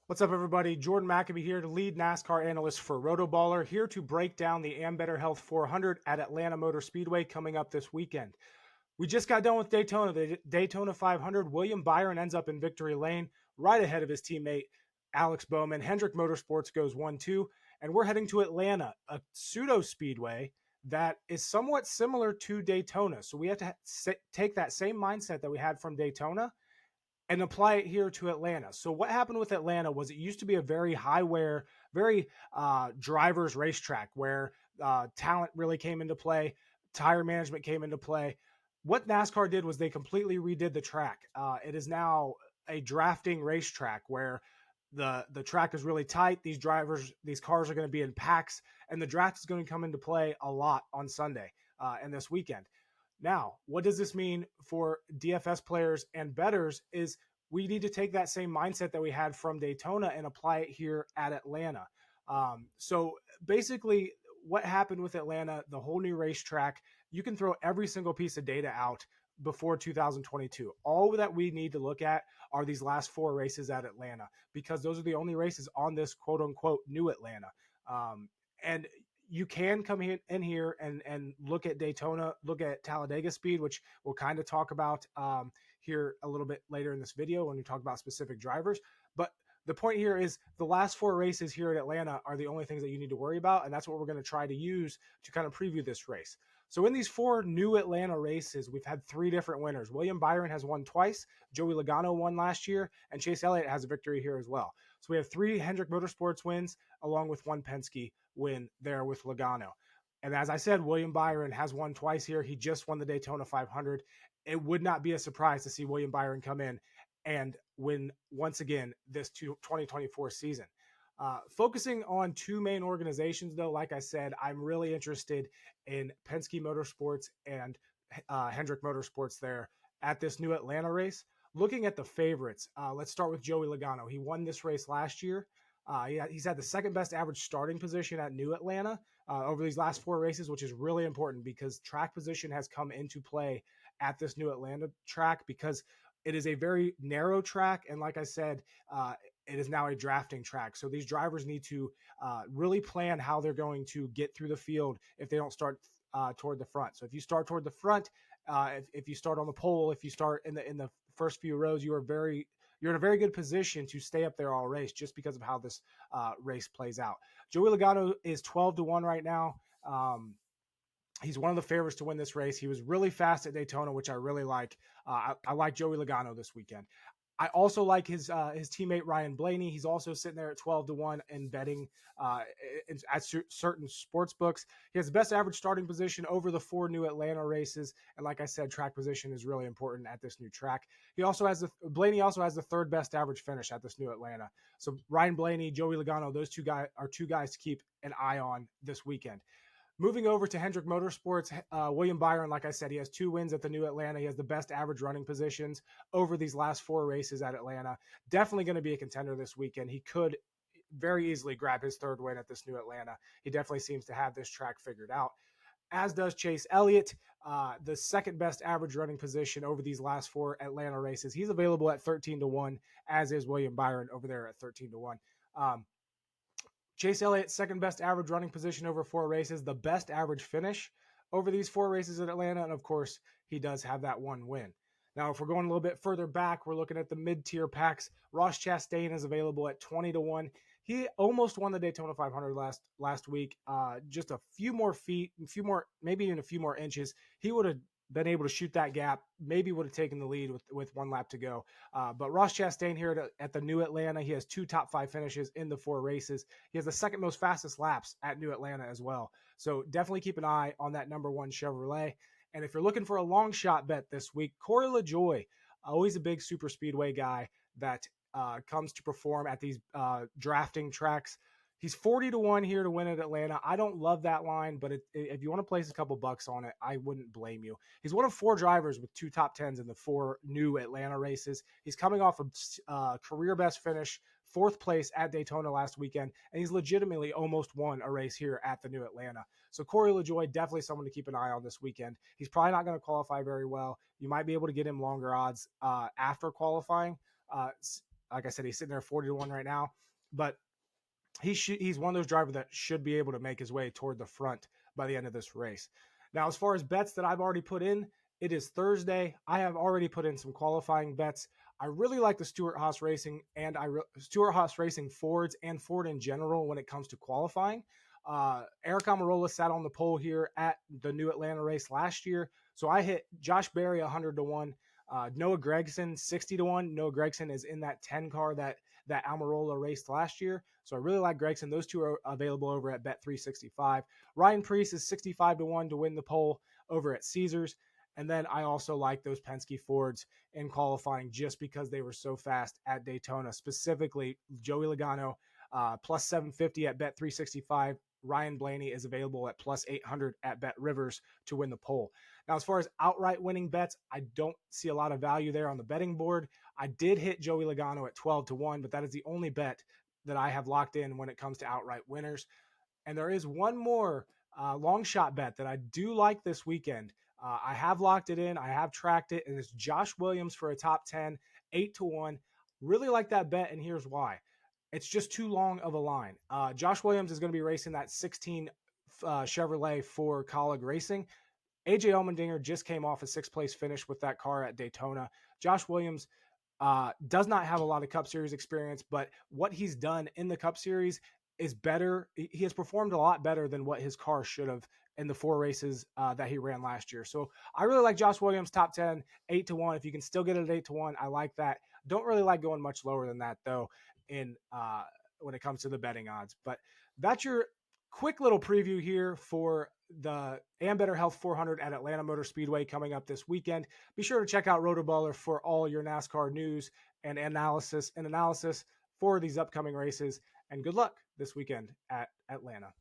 What's up, everybody? Jordan McAbee here, to lead NASCAR analyst for RotoBaller, here to break down the Ambetter Health 400 at Atlanta Motor Speedway coming up this weekend. We just got done with Daytona, the Daytona 500. William Byron ends up in victory lane, right ahead of his teammate Alex Bowman. Hendrick Motorsports goes 1-2, and we're heading to Atlanta, a pseudo speedway that is somewhat similar to Daytona. So we have to take that same mindset that we had from Daytona and apply it here to Atlanta. So what happened with Atlanta was it used to be a very high wear, very driver's racetrack where talent really came into play, tire management came into play. What NASCAR did was they completely redid the track. It is now a drafting racetrack where the track is really tight. These cars are going to be in packs, and the draft is going to come into play a lot on Sunday and this weekend. Now, what does this mean for DFS players and bettors is we need to take that same mindset that we had from Daytona and apply it here at Atlanta. So basically, what happened with Atlanta, the whole new racetrack, you can throw every single piece of data out before 2022. All that we need to look at are these last four races at Atlanta, because those are the only races on this quote unquote new Atlanta. And you can come in here and look at Daytona, look at Talladega speed, which we'll kind of talk about here a little bit later in this video when we talk about specific drivers. But the point here is the last four races here at Atlanta are the only things that you need to worry about, and that's what we're going to try to use to kind of preview this race. So in these four new Atlanta races, we've had three different winners. William Byron has won twice, Joey Logano won last year, and Chase Elliott has a victory here as well. So we have three Hendrick Motorsports wins along with one Penske win there with Logano. And as I said, William Byron has won twice here. He just won the Daytona 500. It would not be a surprise to see William Byron come in and win once again this 2024 season. Focusing on two main organizations, though, like I said, I'm really interested in Penske Motorsports and Hendrick Motorsports there at this new Atlanta race. Looking at the favorites, let's start with Joey Logano. He won this race last year. He's had the second best average starting position at New Atlanta over these last four races, which is really important because track position has come into play at this New Atlanta track because it is a very narrow track. And like I said, it is now a drafting track. So these drivers need to really plan how they're going to get through the field if they don't start toward the front. So if you start toward the front, if you start on the pole, if you start in the first few rows, you're in a very good position to stay up there all race just because of how this race plays out. Joey Logano is 12-1 right now. He's one of the favorites to win this race. He was really fast at Daytona, which I really like. I like Joey Logano this weekend. I also like his teammate Ryan Blaney. He's also sitting there at 12-1 and betting at certain sports books. He has the best average starting position over the four new Atlanta races, and like I said, track position is really important at this new track. Blaney also has the third best average finish at this new Atlanta. So Ryan Blaney, Joey Logano, those two guys are two guys to keep an eye on this weekend. Moving over to Hendrick Motorsports, William Byron, like I said, he has two wins at the new Atlanta. He has the best average running positions over these last four races at Atlanta. Definitely going to be a contender this weekend. He could very easily grab his third win at this new Atlanta. He definitely seems to have this track figured out, as does Chase Elliott, the second best average running position over these last four Atlanta races. He's available at 13-1, as is William Byron over there at 13-1. Chase Elliott, second best average running position over four races, the best average finish over these four races at Atlanta. And of course, he does have that one win. Now, if we're going a little bit further back, we're looking at the mid-tier packs. Ross Chastain is available at 20-1. He almost won the Daytona 500 last week. Just a few more feet, maybe even a few more inches. He would have been able to shoot that gap, maybe would have taken the lead with one lap to go. But Ross Chastain here at the new Atlanta, he has two top five finishes in the four races. He has the second most fastest laps at New Atlanta as well. So definitely keep an eye on that number one Chevrolet. And if you're looking for a long shot bet this week, Corey LaJoie, always a big super speedway guy that comes to perform at these drafting tracks. He's 40-1 here to win at Atlanta. I don't love that line, but if you want to place a couple bucks on it, I wouldn't blame you. He's one of four drivers with two top tens in the four new Atlanta races. He's coming off a career best finish, fourth place at Daytona last weekend, and he's legitimately almost won a race here at the new Atlanta. So Corey LaJoie, definitely someone to keep an eye on this weekend. He's probably not going to qualify very well. You might be able to get him longer odds after qualifying. Like I said, he's sitting there 40-1 right now, but he's one of those drivers that should be able to make his way toward the front by the end of this race. Now, as far as bets that I've already put in, it is Thursday. I have already put in some qualifying bets. I really like the Stewart-Haas Racing and Stewart-Haas Racing Fords and Ford in general when it comes to qualifying. Eric Almirola sat on the pole here at the new Atlanta race last year. So I hit Josh Berry 100-1, Noah Gragson 60-1. Noah Gragson is in that 10 car that Almirola raced last year. So I really like Gragson. Those two are available over at Bet365. Ryan Preece is 65-1 to win the pole over at Caesars. And then I also like those Penske Fords in qualifying just because they were so fast at Daytona, specifically Joey Logano, plus 750 at Bet365. Ryan Blaney is available at plus 800 at Bet Rivers to win the pole. Now, as far as outright winning bets, I don't see a lot of value there on the betting board. I did hit Joey Logano at 12-1, but that is the only bet that I have locked in when it comes to outright winners. And there is one more long shot bet that I do like this weekend. I have locked it in. I have tracked it, and it's Josh Williams for a top 10, 8-1. Really like that bet, and here's why. It's just too long of a line. Josh Williams is going to be racing that 16 Chevrolet for Colleague Racing. AJ Allmendinger just came off a 6th place finish with that car at Daytona. Josh Williams does not have a lot of Cup Series experience, but what he's done in the Cup Series is better. He has performed a lot better than what his car should have in the 4 races that he ran last year. So I really like Josh Williams top 10, 8-1. If you can still get it at 8-1, I like that. Don't really like going much lower than that though in when it comes to the betting odds. But that's your quick little preview here for the Ambetter Health 400 at Atlanta Motor Speedway coming up this weekend. Be sure to check out RotoBaller for all your NASCAR news and analysis for these upcoming races. And good luck this weekend at Atlanta.